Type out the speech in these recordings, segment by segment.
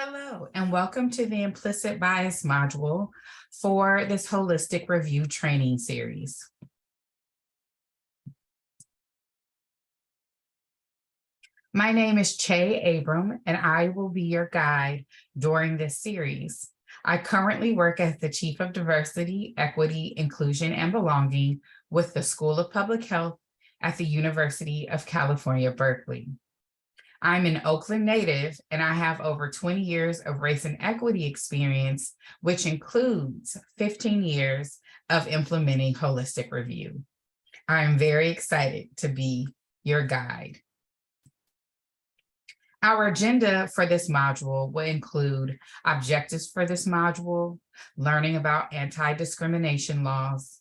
Hello, and welcome to the Implicit Bias module for this holistic review training series. My name is Che Abram, and I will be your guide during this series. I currently work as the Chief of Diversity, Equity, Inclusion, and Belonging with the School of Public Health at the University of California, Berkeley. I'm an Oakland native, and I have over 20 years of race and equity experience, which includes 15 years of implementing holistic review. I'm very excited to be your guide. Our agenda for this module will include objectives for this module, learning about anti-discrimination laws,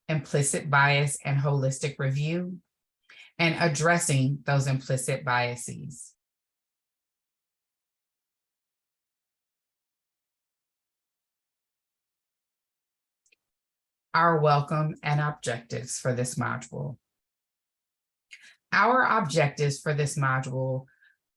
implicit bias and holistic review, and addressing those implicit biases. Our welcome and objectives for this module. Our objectives for this module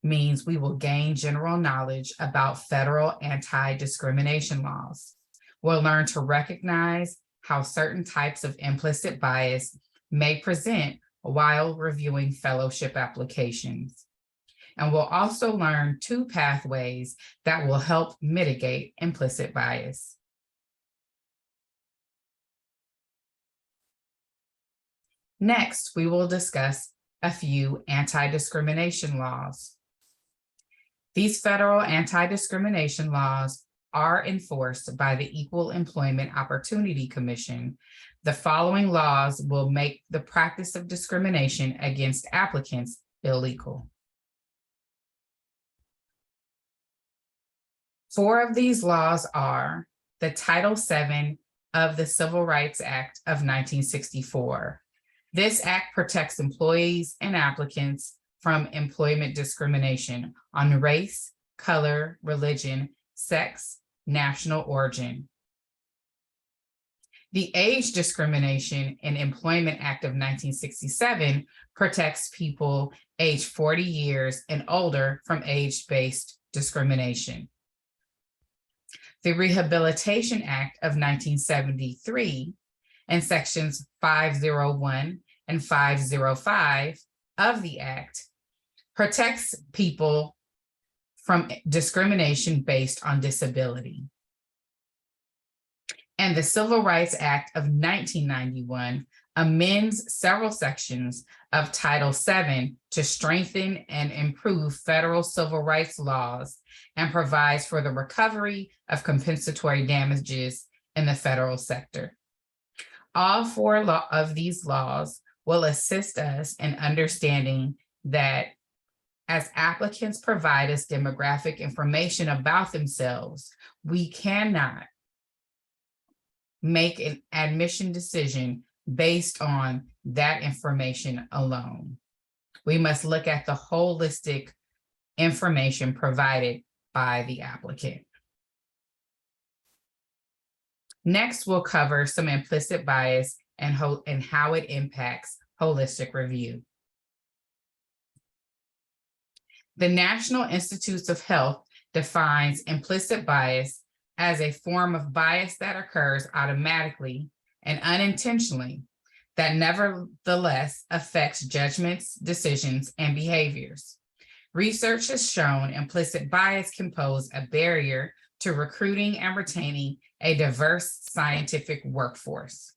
means we will gain general knowledge about federal anti-discrimination laws. We'll learn to recognize how certain types of implicit bias may present while reviewing fellowship applications. And we'll also learn 2 pathways that will help mitigate implicit bias. Next, we will discuss a few anti-discrimination laws. These federal anti-discrimination laws are enforced by the Equal Employment Opportunity Commission. The following laws will make the practice of discrimination against applicants illegal. 4 of these laws are the Title VII of the Civil Rights Act of 1964. This act protects employees and applicants from employment discrimination on race, color, religion, sex, national origin. The Age Discrimination in Employment Act of 1967 protects people aged 40 years and older from age-based discrimination. The Rehabilitation Act of 1973 and sections 501 and 505 of the act protects people from discrimination based on disability. And the Civil Rights Act of 1991 amends several sections of Title VII to strengthen and improve federal civil rights laws and provides for the recovery of compensatory damages in the federal sector. All 4 of these laws will assist us in understanding that as applicants provide us demographic information about themselves, we cannot make an admission decision based on that information alone. We must look at the holistic information provided by the applicant. Next, we'll cover some implicit bias and how it impacts holistic review. The National Institutes of Health defines implicit bias as a form of bias that occurs automatically and unintentionally that nevertheless affects judgments, decisions, and behaviors. Research has shown implicit bias can pose a barrier to recruiting and retaining a diverse scientific workforce.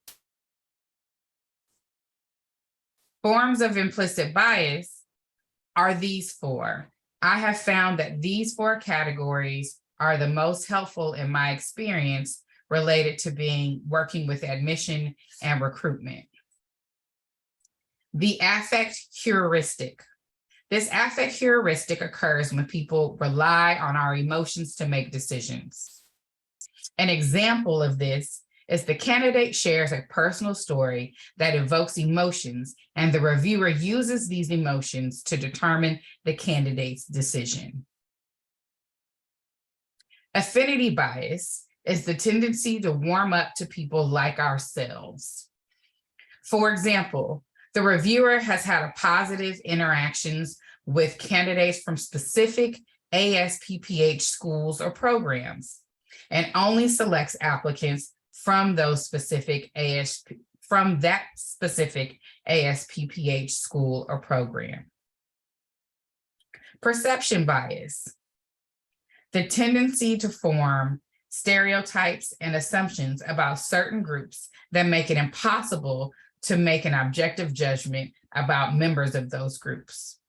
Forms of implicit bias are these 4. I have found that these 4 categories are the most helpful in my experience related to working with admission and recruitment. The affect heuristic. This affect heuristic occurs when people rely on our emotions to make decisions. An example of this is the candidate shares a personal story that evokes emotions, and the reviewer uses these emotions to determine the candidate's decision. Affinity bias is the tendency to warm up to people like ourselves. For example, the reviewer has had positive interactions with candidates from specific ASPPH schools or programs and only selects applicants from that specific ASPPH school or program. Perception bias, the tendency to form stereotypes and assumptions about certain groups that make it impossible to make an objective judgment about members of those groups.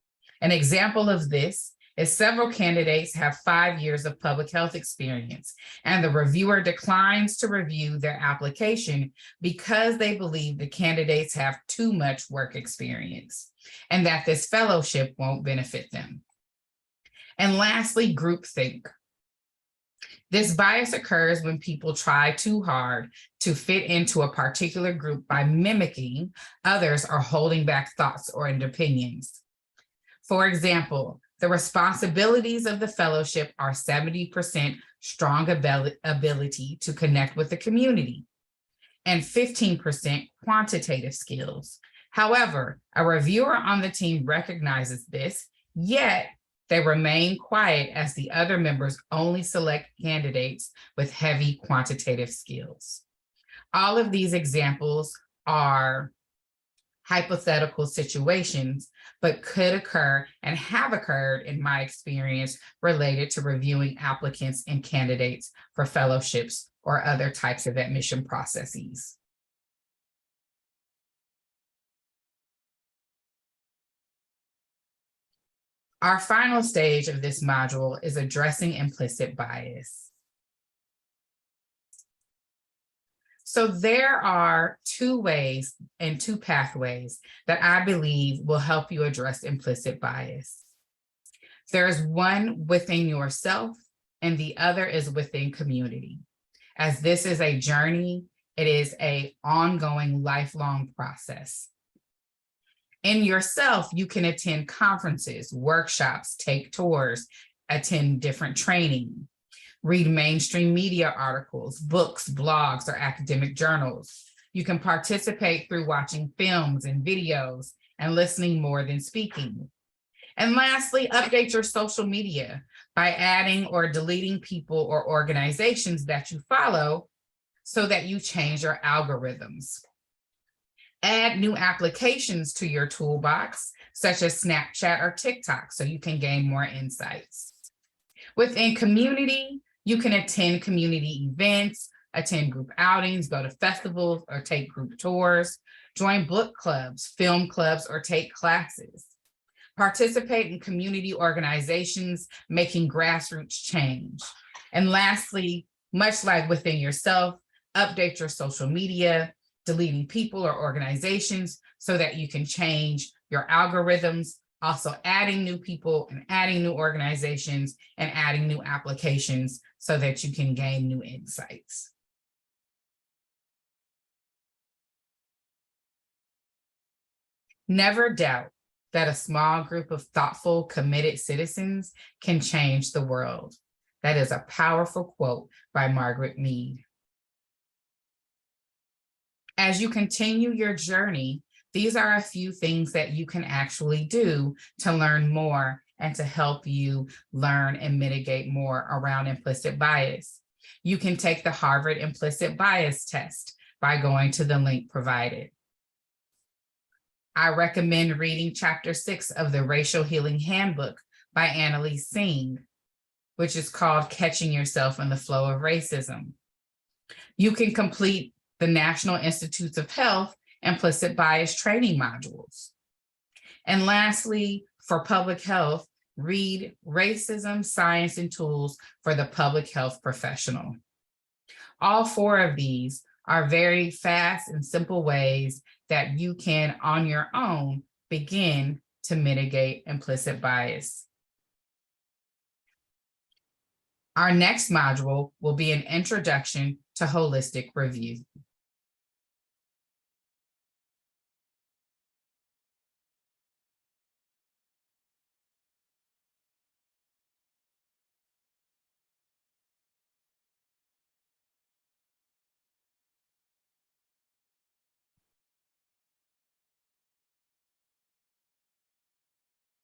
An example of this is several candidates have 5 years of public health experience, and the reviewer declines to review their application because they believe the candidates have too much work experience and that this fellowship won't benefit them. And lastly, groupthink. This bias occurs when people try too hard to fit into a particular group by mimicking others or holding back thoughts or opinions. For example, the responsibilities of the fellowship are 70% strong ability to connect with the community and 15% quantitative skills. However, a reviewer on the team recognizes this, yet they remain quiet as the other members only select candidates with heavy quantitative skills. All of these examples are hypothetical situations, but could occur and have occurred in my experience related to reviewing applicants and candidates for fellowships or other types of admission processes. Our final stage of this module is addressing implicit bias. So there are 2 ways and 2 pathways that I believe will help you address implicit bias. There's one within yourself and the other is within community. As this is a journey, it is an ongoing, lifelong process. In yourself, you can attend conferences, workshops, take tours, attend different training, read mainstream media articles, books, blogs, or academic journals. You can participate through watching films and videos and listening more than speaking. And lastly, update your social media by adding or deleting people or organizations that you follow so that you change your algorithms. Add new applications to your toolbox, such as Snapchat or TikTok, so you can gain more insights. Within community, you can attend community events, attend group outings, go to festivals, or take group tours, join book clubs, film clubs, or take classes. Participate in community organizations, making grassroots change. And lastly, much like within yourself, update your social media, deleting people or organizations so that you can change your algorithms, also adding new people and adding new organizations and adding new applications so that you can gain new insights. Never doubt that a small group of thoughtful, committed citizens can change the world. That is a powerful quote by Margaret Mead. As you continue your journey, these are a few things that you can actually do to learn more and to help you learn and mitigate more around implicit bias. You can take the Harvard Implicit Bias Test by going to the link provided. I recommend reading Chapter 6 of the Racial Healing Handbook by Annalise Singh, which is called Catching Yourself in the Flow of Racism. You can complete the National Institutes of Health implicit bias training modules. And lastly, for public health, read Racism, Science, and Tools for the Public Health Professional. All 4 of these are very fast and simple ways that you can, on your own, begin to mitigate implicit bias. Our next module will be an introduction to holistic review.